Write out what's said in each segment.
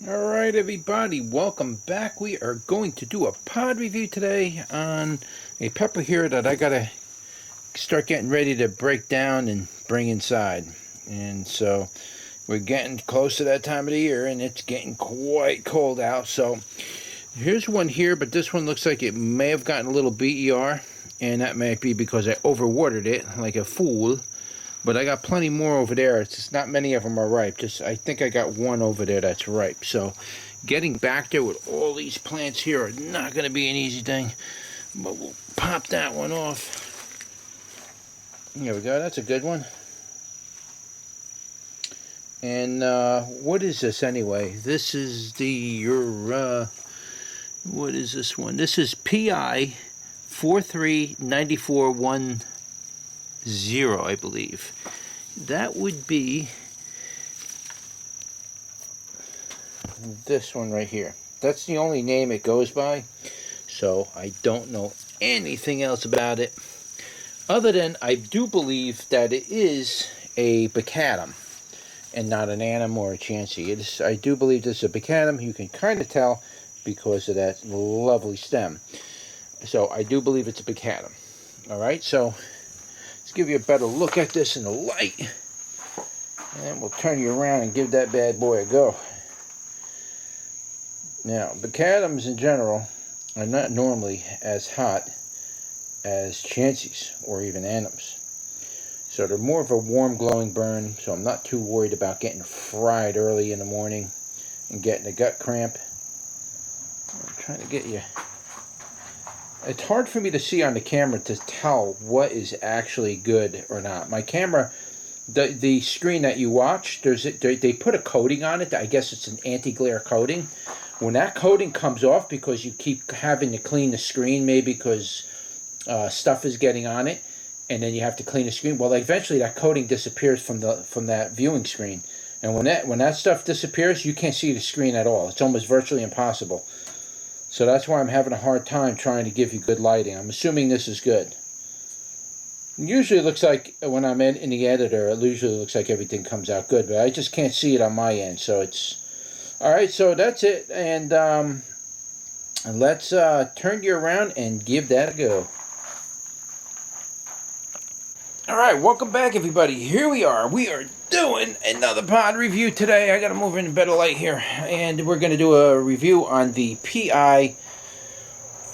Alright everybody, welcome back. We are going to do a pod review today on a pepper here that I gotta start getting ready to break down and bring inside. And so we're getting close to that time of the year and it's getting quite cold out. So here's one here, but this one looks like it may have gotten a little BER, and that might be because I overwatered it like a fool. But I got plenty more over there. It's just not many of them are ripe. I think I got one over there that's ripe. So getting back there with all these plants here are not going to be an easy thing. But we'll pop that one off. There we go. That's a good one. And what is this anyway? This is what is this one? This is PI 43941. Zero, I believe. That would be this one right here. That's the only name it goes by, so I don't know anything else about it other than I do believe that it is a baccatum and not an annuum or a chancey. I do believe this is a baccatum. You can kind of tell because of that lovely stem. So I do believe it's a baccatum. Alright, so let's give you a better look at this in the light. And we'll turn you around and give that bad boy a go. Now, bacatums in general are not normally as hot as chanceys or even annuums. So they're more of a warm glowing burn, so I'm not too worried about getting fried early in the morning and getting a gut cramp. I'm trying to get you. It's hard for me to see on the camera to tell what is actually good or not. My camera, the screen that you watch, they put a coating on it. I guess it's an anti-glare coating. When that coating comes off, because you keep having to clean the screen, maybe because stuff is getting on it, and then you have to clean the screen. Well, eventually that coating disappears from that viewing screen, and when that stuff disappears, you can't see the screen at all. It's almost virtually impossible. So that's why I'm having a hard time trying to give you good lighting. I'm assuming this is good. Usually it looks like, when I'm in the editor, it usually looks like everything comes out good, but I just can't see it on my end, so it's... Alright, so that's it, and let's turn you around and give that a go. Alright, welcome back everybody. Here we are. We are doing another pod review today. I gotta move in a better light here. And we're gonna do a review on the PI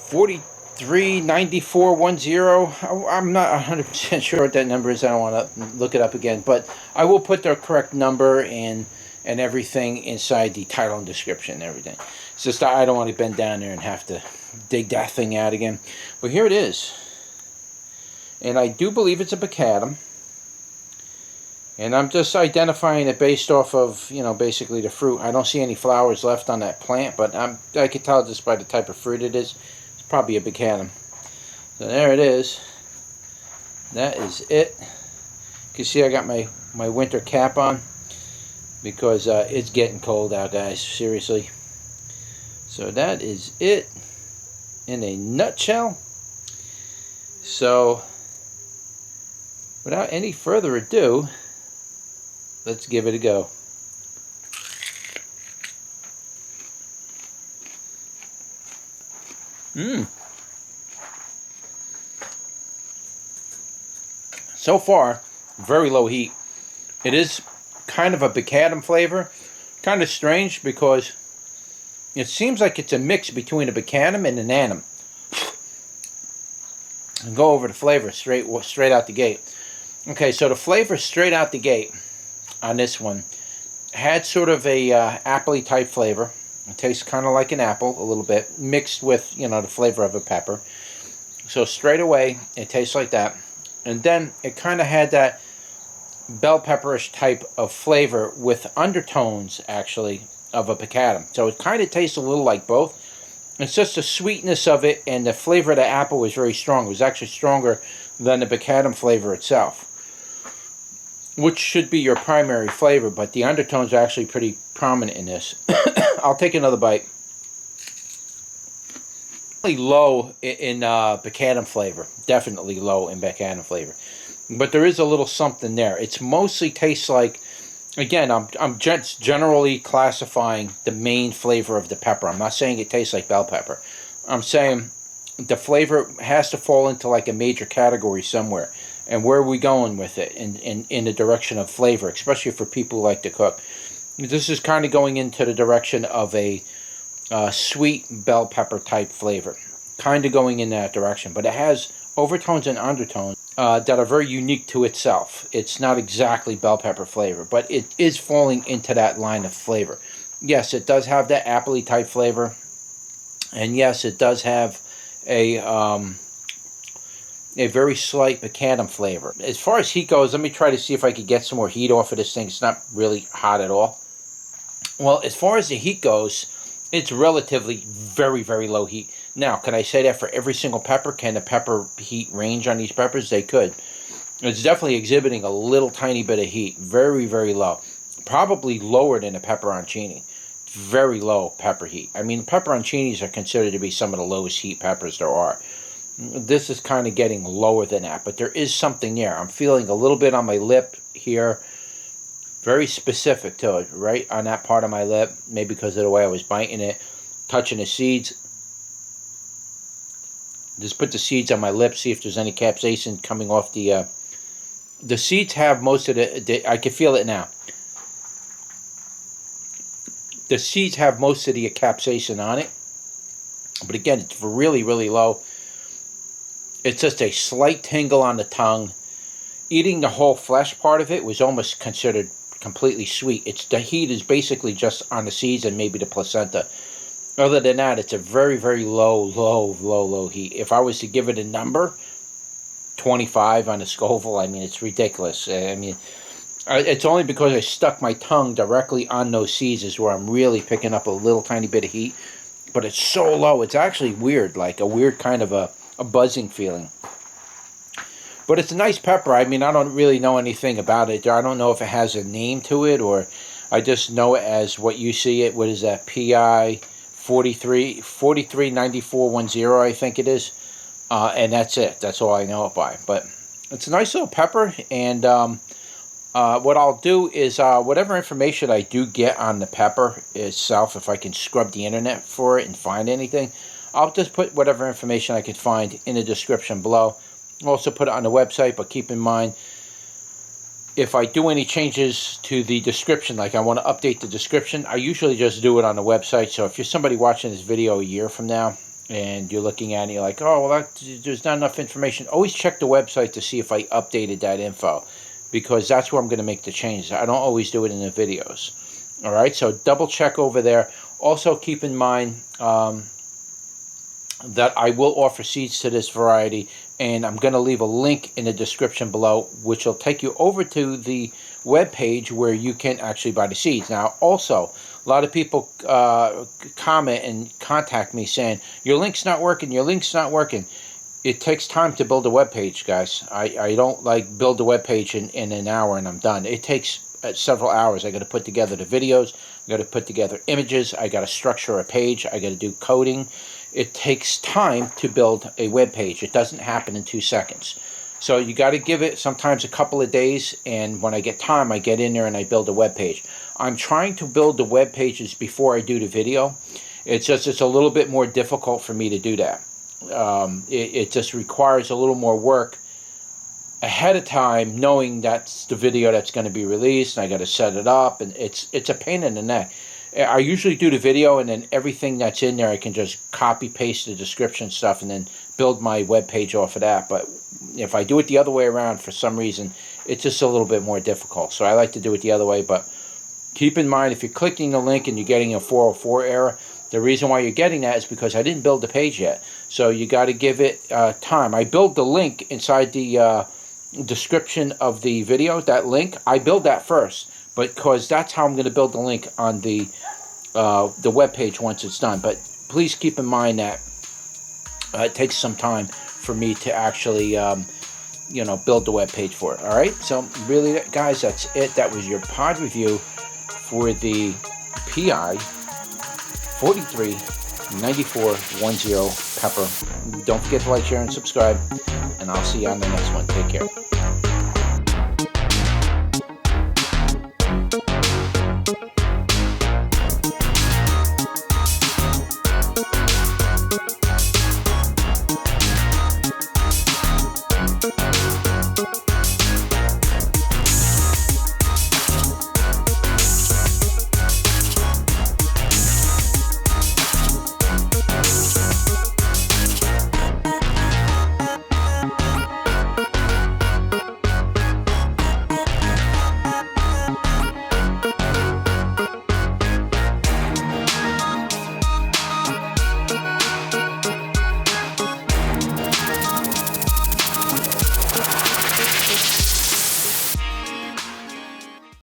439410. I'm not 100% sure what that number is. I don't want to look it up again. But I will put the correct number and everything inside the title and description and everything. It's just I don't want to bend down there and have to dig that thing out again. But here it is. And I do believe it's a baccatum. And I'm just identifying it based off of, basically the fruit. I don't see any flowers left on that plant, but I can tell just by the type of fruit it is. It's probably a baccatum. So there it is. That is it. You can see I got my winter cap on because it's getting cold out, guys. Seriously. So that is it in a nutshell. So without any further ado, let's give it a go. So far, very low heat. It is kind of a baccatum flavor. Kind of strange because it seems like it's a mix between a baccatum and an annuum. And go over the flavor straight out the gate. Okay, so the flavor straight out the gate on this one had sort of a apple-y type flavor. It tastes kind of like an apple a little bit, mixed with, the flavor of a pepper. So straight away, it tastes like that. And then it kind of had that bell pepperish type of flavor with undertones, actually, of a baccatum. So it kind of tastes a little like both. It's just the sweetness of it, and the flavor of the apple was very strong. It was actually stronger than the baccatum flavor itself, which should be your primary flavor, but the undertones are actually pretty prominent in this. I'll take another bite. Really low in baccatum flavor. Definitely low in baccatum flavor. But there is a little something there. It's mostly tastes like again, I'm just generally classifying the main flavor of the pepper. I'm not saying it tastes like bell pepper. I'm saying the flavor has to fall into like a major category somewhere. And where are we going with it in the direction of flavor, especially for people who like to cook? This is kind of going into the direction of a sweet bell pepper type flavor. Kind of going in that direction. But it has overtones and undertones that are very unique to itself. It's not exactly bell pepper flavor, but it is falling into that line of flavor. Yes, it does have that appley type flavor. And yes, it does have a very slight baccatum flavor. As far as heat goes, let me try to see if I could get some more heat off of this thing. It's not really hot at all. Well, as far as the heat goes, it's relatively very, very low heat. Now, can I say that for every single pepper? Can the pepper heat range on these peppers? They could. It's definitely exhibiting a little tiny bit of heat. Very, very low. Probably lower than a pepperoncini. Very low pepper heat. I mean, pepperoncinis are considered to be some of the lowest heat peppers there are. This is kind of getting lower than that, but there is something there. I'm feeling a little bit on my lip here. Very specific to it, right on that part of my lip. Maybe because of the way I was biting it, touching the seeds. Just put the seeds on my lip, see if there's any capsaicin coming off the seeds have most of I can feel it now. The seeds have most of the capsaicin on it. But again, it's really, really low. It's just a slight tingle on the tongue. Eating the whole flesh part of it was almost considered completely sweet. The heat is basically just on the seeds and maybe the placenta. Other than that, it's a very, very low heat. If I was to give it a number, 25 on the Scoville, I mean, it's ridiculous. I mean, it's only because I stuck my tongue directly on those seeds is where I'm really picking up a little tiny bit of heat. But it's so low. It's actually weird, like a weird kind of a buzzing feeling. But it's a nice pepper. I mean, I don't really know anything about it. I don't know if it has a name to it, or I just know it as what you see it. What is that? PI 439410, I think it is. And that's it. That's all I know it by. But it's a nice little pepper. And what I'll do is whatever information I do get on the pepper itself, if I can scrub the internet for it and find anything, I'll just put whatever information I can find in the description below. I'll also put it on the website, but keep in mind, if I do any changes to the description, like I want to update the description, I usually just do it on the website. So if you're somebody watching this video a year from now, and you're looking at it, you're like, oh, well, there's not enough information, always check the website to see if I updated that info, because that's where I'm going to make the changes. I don't always do it in the videos. All right, so double check over there. Also keep in mind that I will offer seeds to this variety, and I'm going to leave a link in the description below, which will take you over to the web page where you can actually buy the seeds. Now, also, a lot of people comment and contact me saying, your link's not working, your link's not working. It takes time to build a web page, guys. I don't like build a web page in an hour and I'm done. It takes several hours. I got to put together the videos, I got to put together images, I got to structure a page, I got to do coding. It takes time to build a web page. It doesn't happen in 2 seconds. So you got to give it sometimes a couple of days, and when I get time, I get in there and I build a web page. I'm trying to build the web pages before I do the video. It's just it's a little bit more difficult for me to do that. It just requires a little more work ahead of time, knowing that's the video that's going to be released, and I got to set it up, and it's a pain in the neck. I usually do the video, and then everything that's in there, I can just copy paste the description stuff and then build my web page off of that. But if I do it the other way around, for some reason, it's just a little bit more difficult. So I like to do it the other way. But keep in mind, if you're clicking the link and you're getting a 404 error, the reason why you're getting that is because I didn't build the page yet. So you got to give it time. I build the link inside the description of the video, that link. I build that first, because that's how I'm going to build the link on the web page once it's done. But please keep in mind that it takes some time for me to actually build the web page for it. All right, so really, guys, that's it. That was your pod review for the PI 439410 pepper. Don't forget to like, share, and subscribe, and I'll see you on the next one. Take care.